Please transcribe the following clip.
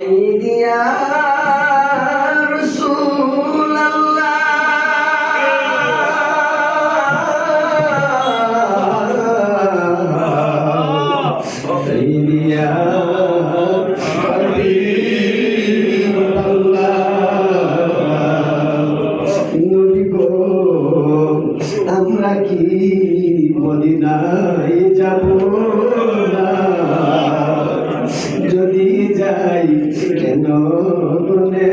ইয়া রাসূলুল্লাহ ইয়া নবী গো আমরা কি মদিনায় যাব না? যদি যাই কেন বলে